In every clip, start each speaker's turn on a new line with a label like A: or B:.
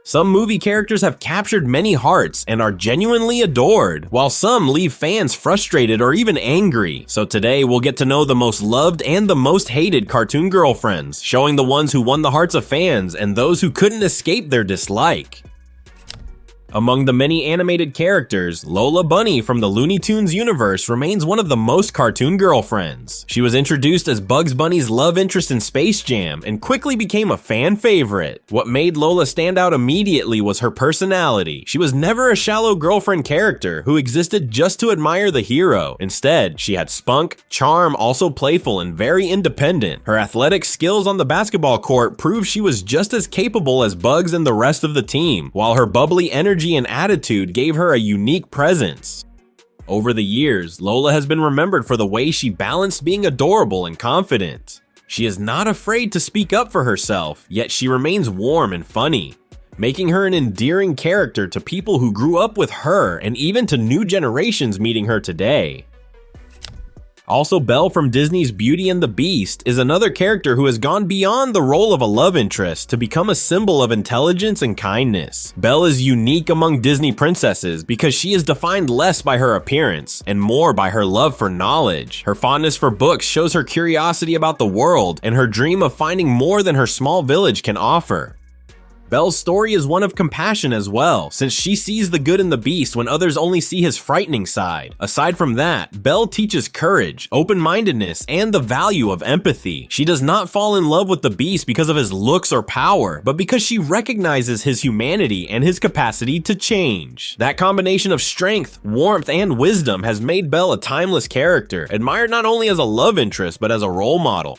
A: Some movie characters have captured many hearts and are genuinely adored, while some leave fans frustrated or even angry. So today we'll get to know the most loved and the most hated cartoon girlfriends, showing the ones who won the hearts of fans and those who couldn't escape their dislike. Among the many animated characters, Lola Bunny from the Looney Tunes universe remains one of the most cartoon girlfriends. She was introduced as Bugs Bunny's love interest in Space Jam and quickly became a fan favorite. What made Lola stand out immediately was her personality. She was never a shallow girlfriend character who existed just to admire the hero. Instead, she had spunk, charm, also playful and very independent. Her athletic skills on the basketball court proved she was just as capable as Bugs and the rest of the team, while her bubbly energy and attitude gave her a unique presence. Over the years, Lola has been remembered for the way she balanced being adorable and confident. She is not afraid to speak up for herself, yet she remains warm and funny, making her an endearing character to people who grew up with her and even to new generations meeting her today. Also, Belle from Disney's Beauty and the Beast is another character who has gone beyond the role of a love interest to become a symbol of intelligence and kindness. Belle is unique among Disney princesses because she is defined less by her appearance and more by her love for knowledge. Her fondness for books shows her curiosity about the world and her dream of finding more than her small village can offer. Belle's story is one of compassion as well, since she sees the good in the beast when others only see his frightening side. Aside from that, Belle teaches courage, open-mindedness, and the value of empathy. She does not fall in love with the beast because of his looks or power, but because she recognizes his humanity and his capacity to change. That combination of strength, warmth, and wisdom has made Belle a timeless character, admired not only as a love interest, but as a role model.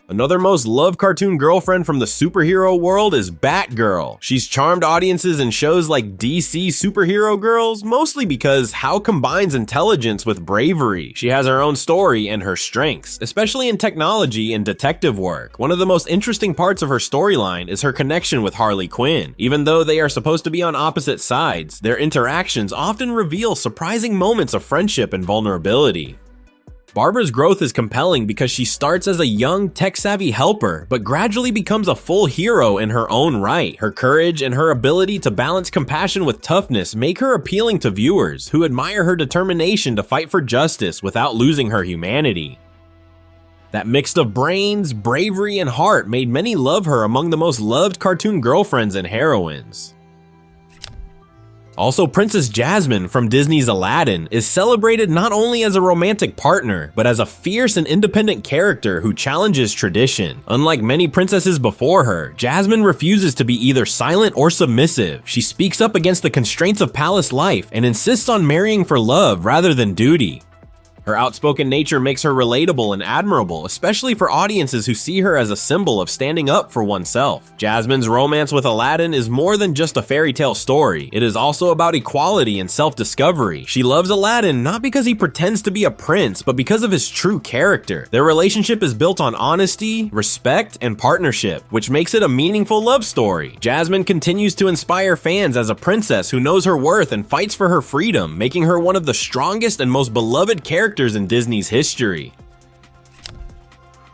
A: Another most loved cartoon girlfriend from the superhero world is Batgirl. She's charmed audiences in shows like DC Superhero Girls, mostly because how combines intelligence with bravery. She has her own story and her strengths, especially in technology and detective work. One of the most interesting parts of her storyline is her connection with Harley Quinn. Even though they are supposed to be on opposite sides, their interactions often reveal surprising moments of friendship and vulnerability. Barbara's growth is compelling because she starts as a young, tech-savvy helper, but gradually becomes a full hero in her own right. Her courage and her ability to balance compassion with toughness make her appealing to viewers, who admire her determination to fight for justice without losing her humanity. That mix of brains, bravery, and heart made many love her among the most loved cartoon girlfriends and heroines. Also, Princess Jasmine from Disney's Aladdin is celebrated not only as a romantic partner, but as a fierce and independent character who challenges tradition. Unlike many princesses before her, Jasmine refuses to be either silent or submissive. She speaks up against the constraints of palace life and insists on marrying for love rather than duty. Her outspoken nature makes her relatable and admirable, especially for audiences who see her as a symbol of standing up for oneself. Jasmine's romance with Aladdin is more than just a fairy tale story. It is also about equality and self-discovery. She loves Aladdin not because he pretends to be a prince, but because of his true character. Their relationship is built on honesty, respect, and partnership, which makes it a meaningful love story. Jasmine continues to inspire fans as a princess who knows her worth and fights for her freedom, making her one of the strongest and most beloved characters in Disney's history.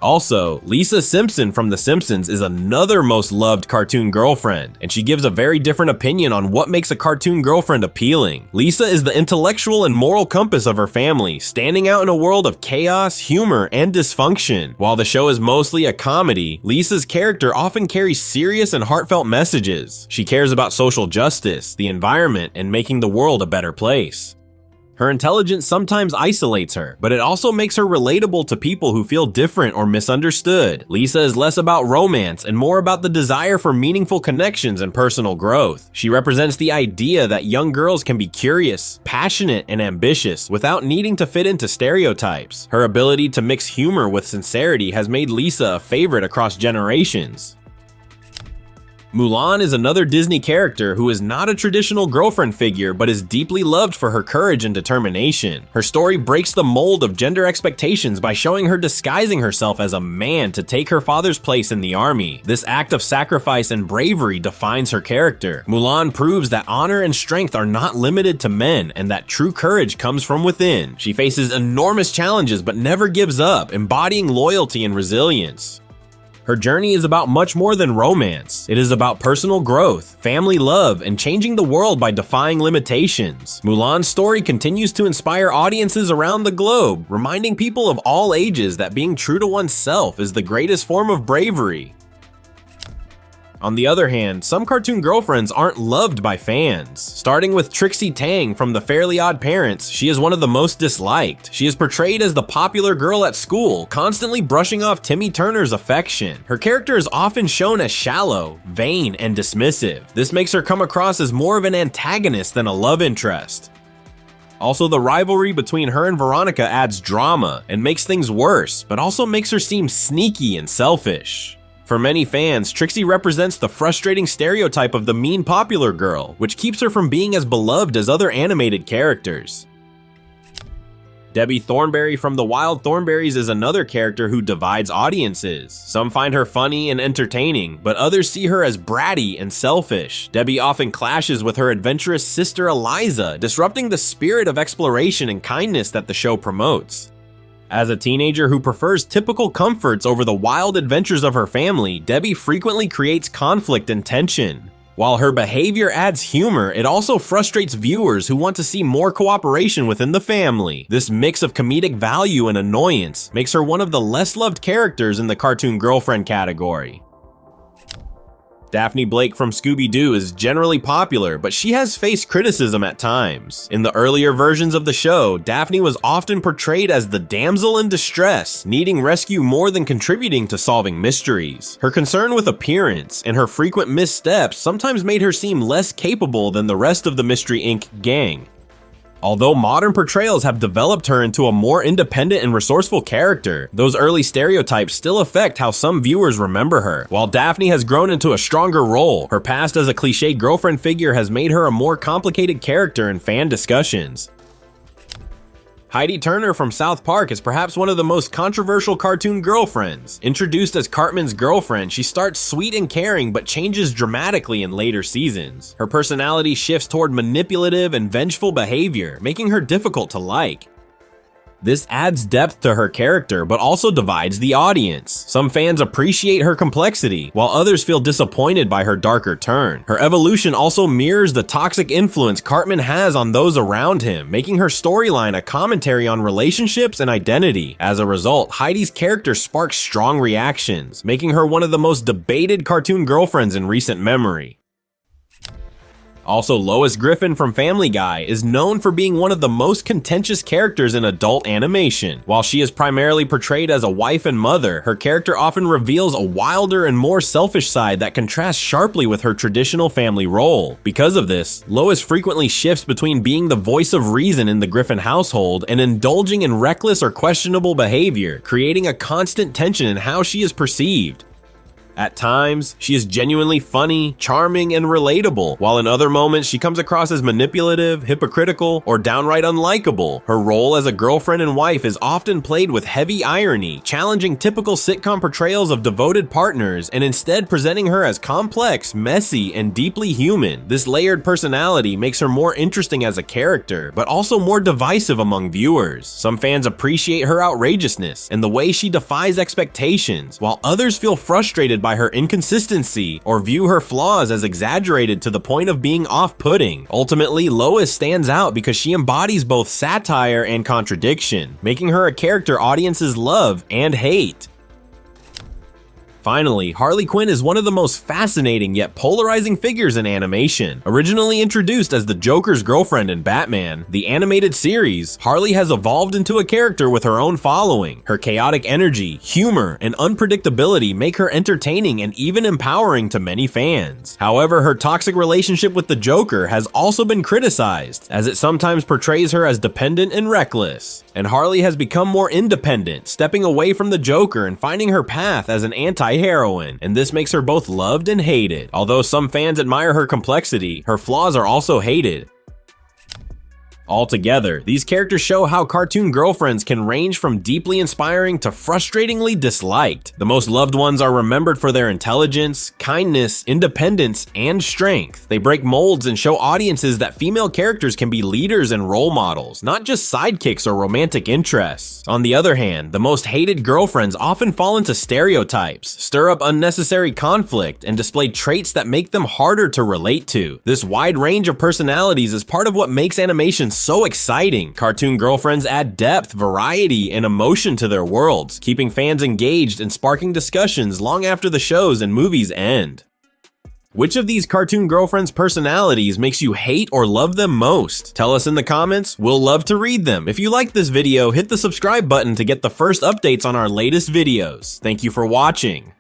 A: Also, Lisa Simpson from The Simpsons is another most loved cartoon girlfriend, and she gives a very different opinion on what makes a cartoon girlfriend appealing. Lisa is the intellectual and moral compass of her family, standing out in a world of chaos, humor, and dysfunction. While the show is mostly a comedy, Lisa's character often carries serious and heartfelt messages. She cares about social justice, the environment, and making the world a better place. Her intelligence sometimes isolates her, but it also makes her relatable to people who feel different or misunderstood. Lisa is less about romance and more about the desire for meaningful connections and personal growth. She represents the idea that young girls can be curious, passionate, and ambitious without needing to fit into stereotypes. Her ability to mix humor with sincerity has made Lisa a favorite across generations. Mulan is another Disney character who is not a traditional girlfriend figure but is deeply loved for her courage and determination. Her story breaks the mold of gender expectations by showing her disguising herself as a man to take her father's place in the army. This act of sacrifice and bravery defines her character. Mulan proves that honor and strength are not limited to men and that true courage comes from within. She faces enormous challenges but never gives up, embodying loyalty and resilience. Her journey is about much more than romance. It is about personal growth, family love, and changing the world by defying limitations. Mulan's story continues to inspire audiences around the globe, reminding people of all ages that being true to oneself is the greatest form of bravery. On the other hand, some cartoon girlfriends aren't loved by fans. Starting with Trixie Tang from the Fairly OddParents, she is one of the most disliked. She is portrayed as the popular girl at school, constantly brushing off Timmy Turner's affection. Her character is often shown as shallow, vain, and dismissive. This makes her come across as more of an antagonist than a love interest. Also, the rivalry between her and Veronica adds drama and makes things worse, but also makes her seem sneaky and selfish. For many fans, Trixie represents the frustrating stereotype of the mean popular girl, which keeps her from being as beloved as other animated characters. Debbie Thornberry from the Wild Thornberrys is another character who divides audiences. Some find her funny and entertaining, but others see her as bratty and selfish. Debbie often clashes with her adventurous sister Eliza, disrupting the spirit of exploration and kindness that the show promotes. As a teenager who prefers typical comforts over the wild adventures of her family, Debbie frequently creates conflict and tension. While her behavior adds humor, it also frustrates viewers who want to see more cooperation within the family. This mix of comedic value and annoyance makes her one of the less loved characters in the cartoon girlfriend category. Daphne Blake from Scooby-Doo is generally popular, but she has faced criticism at times. In the earlier versions of the show, Daphne was often portrayed as the damsel in distress, needing rescue more than contributing to solving mysteries. Her concern with appearance and her frequent missteps sometimes made her seem less capable than the rest of the Mystery Inc. gang. Although modern portrayals have developed her into a more independent and resourceful character, those early stereotypes still affect how some viewers remember her. While Daphne has grown into a stronger role, her past as a cliché girlfriend figure has made her a more complicated character in fan discussions. Heidi Turner from South Park is perhaps one of the most controversial cartoon girlfriends. Introduced as Cartman's girlfriend, she starts sweet and caring but changes dramatically in later seasons. Her personality shifts toward manipulative and vengeful behavior, making her difficult to like. This adds depth to her character, but also divides the audience. Some fans appreciate her complexity, while others feel disappointed by her darker turn. Her evolution also mirrors the toxic influence Cartman has on those around him, making her storyline a commentary on relationships and identity. As a result, Heidi's character sparks strong reactions, making her one of the most debated cartoon girlfriends in recent memory. Also, Lois Griffin from Family Guy is known for being one of the most contentious characters in adult animation. While she is primarily portrayed as a wife and mother, her character often reveals a wilder and more selfish side that contrasts sharply with her traditional family role. Because of this, Lois frequently shifts between being the voice of reason in the Griffin household and indulging in reckless or questionable behavior, creating a constant tension in how she is perceived. At times, she is genuinely funny, charming, and relatable, while in other moments she comes across as manipulative, hypocritical, or downright unlikable. Her role as a girlfriend and wife is often played with heavy irony, challenging typical sitcom portrayals of devoted partners and instead presenting her as complex, messy, and deeply human. This layered personality makes her more interesting as a character, but also more divisive among viewers. Some fans appreciate her outrageousness and the way she defies expectations, while others feel frustrated by her inconsistency or view her flaws as exaggerated to the point of being off-putting. Ultimately, Lois stands out because she embodies both satire and contradiction, making her a character audiences love and hate. Finally, Harley Quinn is one of the most fascinating yet polarizing figures in animation. Originally introduced as the Joker's girlfriend in Batman, the animated series, Harley has evolved into a character with her own following. Her chaotic energy, humor, and unpredictability make her entertaining and even empowering to many fans. However, her toxic relationship with the Joker has also been criticized, as it sometimes portrays her as dependent and reckless. And Harley has become more independent, stepping away from the Joker and finding her path as an anti-heroine, and this makes her both loved and hated. Although some fans admire her complexity, her flaws are also hated. Altogether, these characters show how cartoon girlfriends can range from deeply inspiring to frustratingly disliked. The most loved ones are remembered for their intelligence, kindness, independence, and strength. They break molds and show audiences that female characters can be leaders and role models, not just sidekicks or romantic interests. On the other hand, the most hated girlfriends often fall into stereotypes, stir up unnecessary conflict, and display traits that make them harder to relate to. This wide range of personalities is part of what makes animation so exciting. Cartoon girlfriends add depth, variety, and emotion to their worlds, keeping fans engaged and sparking discussions long after the shows and movies end. Which of these cartoon girlfriends' personalities makes you hate or love them most? Tell us in the comments, we'll love to read them. If you liked this video, hit the subscribe button to get the first updates on our latest videos. Thank you for watching.